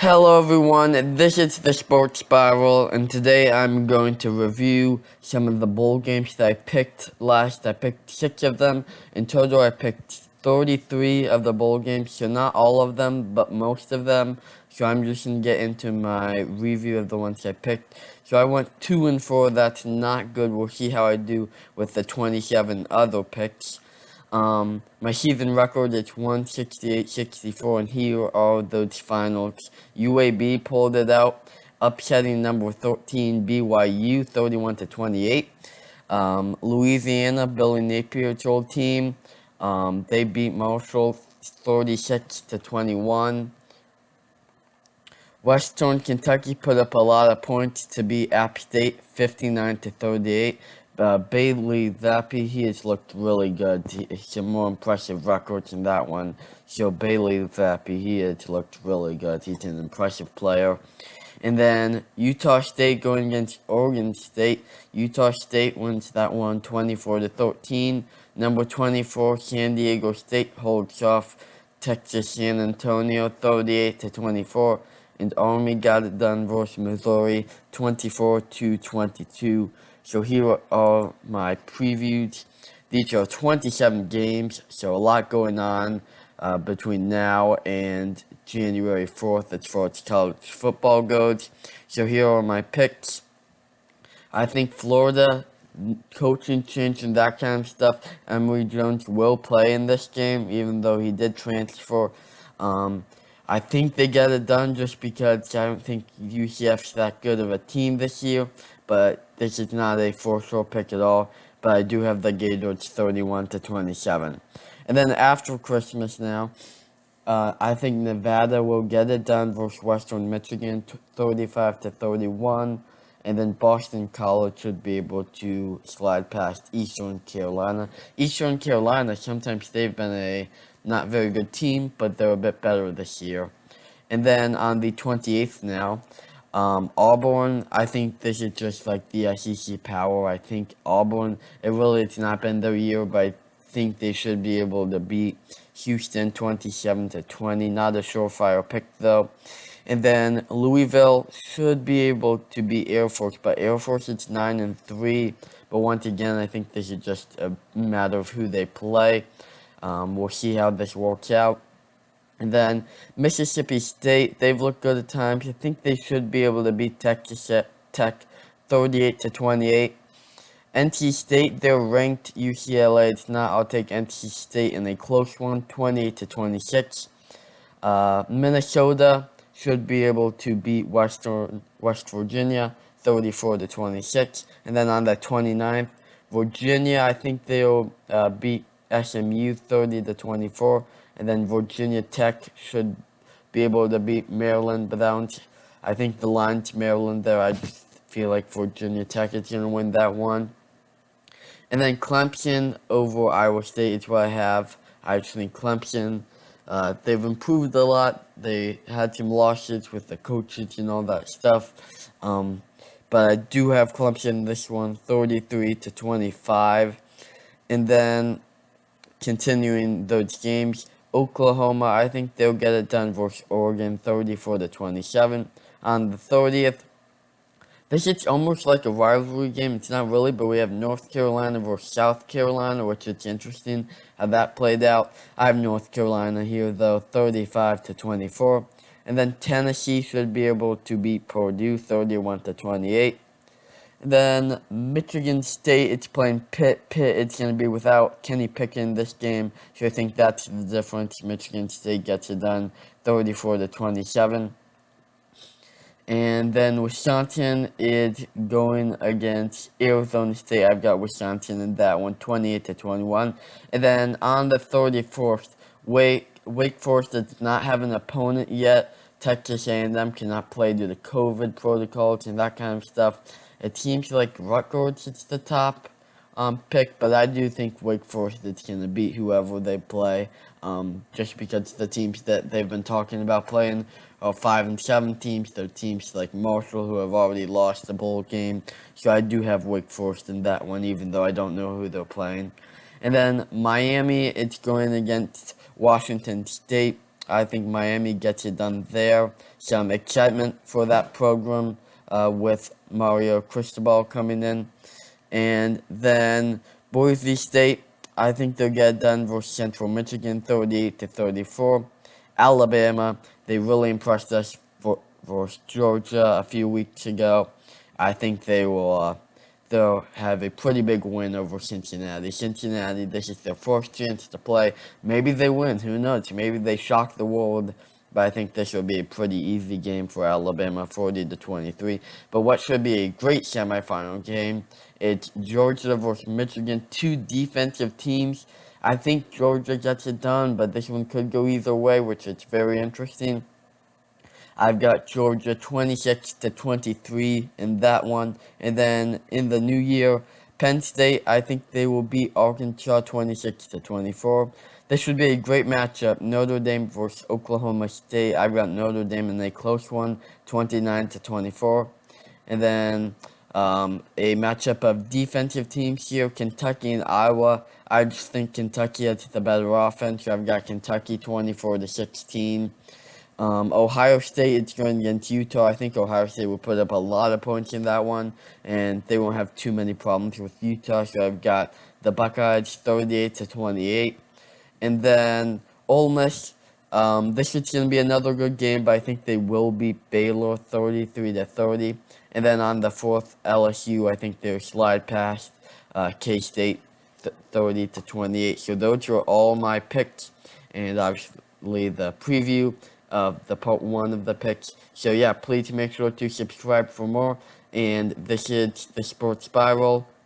Hello everyone, this is the Sports Spiral, and today I'm going to review some of the bowl games that I picked last. I picked 6 of them. In total, I picked 33 of the bowl games, so not all of them, but most of them. So I'm just going to get into my review of the ones I picked. So I went 2-4, that's not good. We'll see how I do with the 27 other picks. My season record is 168-64, and here are those finals. UAB pulled it out, upsetting number 13 BYU 31-28. Louisiana, Billy Napier's old team, they beat Marshall 36-21. Western Kentucky put up a lot of points to beat App State 59-38. Bailey Zappi, he has looked really good. Some more impressive records in that one. So Bailey Zappi, he has looked really good. He's an impressive player. And then Utah State going against Oregon State. Utah State wins that one 24-13. Number 24, San Diego State holds off Texas San Antonio 38-24. And Army got it done versus Missouri 24-22. So here are my previews. These are 27 games, so a lot going on between now and January 4th as far as college football goes. So here are my picks. I think Florida, coaching change and that kind of stuff, Emory Jones will play in this game, even though he did transfer. I think they get it done just because I don't think UCF's that good of a team this year, but this is not a for-sure pick at all. But I do have the Gators 31-27. And then after Christmas now, I think Nevada will get it done versus Western Michigan 35-31. And then Boston College should be able to slide past Eastern Carolina. Eastern Carolina, sometimes they've been a not very good team, but they're a bit better this year. And then on the 28th now, Auburn, I think this is just like the SEC power. I think Auburn, it really has not been their year, but I think they should be able to beat Houston 27-20. Not a surefire pick though. And then Louisville should be able to beat Air Force, but Air Force is 9-3. But once again, I think this is just a matter of who they play. We'll see how this works out. And then Mississippi State, they've looked good at times. I think they should be able to beat Texas Tech 38-28. NC State, they're ranked. UCLA, it's not. I'll take NC State in a close one, 28-26. Minnesota should be able to beat West Virginia 34-26. And then on the 29th, Virginia, I think they'll beat SMU 30-24. And then Virginia Tech should be able to beat Maryland, but I think the line's Maryland there. I just feel like Virginia Tech is going to win that one. And then Clemson over Iowa State is what I have. I just think Clemson, they've improved a lot. They had some losses with the coaches and all that stuff. But I do have Clemson this one, 33-25. And then continuing those games, Oklahoma, I think they'll get it done versus Oregon 34-27. On the 30th, this is almost like a rivalry game. It's not really, but we have North Carolina versus South Carolina, which is interesting how that played out. I have North Carolina here, though, 35-24. And then Tennessee should be able to beat Purdue 31-28. Then Michigan State, it's playing Pitt. Pitt, it's going to be without Kenny Pickett in this game. So I think that's the difference. Michigan State gets it done 34-27. And then Wisconsin is going against Arizona State. I've got Wisconsin in that one, 28-21. And then on the 34th, Wake Forest does not have an opponent yet. Texas A&M cannot play due to COVID protocols and that kind of stuff. It seems like Rutgers is the top pick, but I do think Wake Forest is going to beat whoever they play, just because the teams that they've been talking about playing are 5-7 teams. They're teams like Marshall who have already lost the bowl game. So I do have Wake Forest in that one, even though I don't know who they're playing. And then Miami, it's going against Washington State. I think Miami gets it done there. Some excitement for that program with Mario Cristobal coming in. And then Boise State, I think they'll get done versus Central Michigan 38-34. Alabama, they really impressed us versus Georgia a few weeks ago. I think they'll have a pretty big win over Cincinnati. Cincinnati, this is their first chance to play. Maybe they win. Who knows? Maybe they shock the world. But I think this will be a pretty easy game for Alabama, 40-23. But what should be a great semifinal game? It's Georgia versus Michigan, two defensive teams. I think Georgia gets it done, but this one could go either way, which is very interesting. I've got Georgia 26-23 in that one. And then in the new year, Penn State, I think they will beat Arkansas 26-24. This should be a great matchup. Notre Dame versus Oklahoma State. I've got Notre Dame in a close one, 29-24. And then a matchup of defensive teams here, Kentucky and Iowa. I just think Kentucky has the better offense. So I've got Kentucky 24-16. Ohio State is going against Utah. I think Ohio State will put up a lot of points in that one, and they won't have too many problems with Utah. So I've got the Buckeyes 38-28. And then Ole Miss, this is going to be another good game, but I think they will beat Baylor 33-30. And then on the fourth, LSU, I think they'll slide past K-State 30-28. So those are all my picks, and obviously the preview of the part one of the picks. So yeah, please make sure to subscribe for more. And this is the Sports Spiral.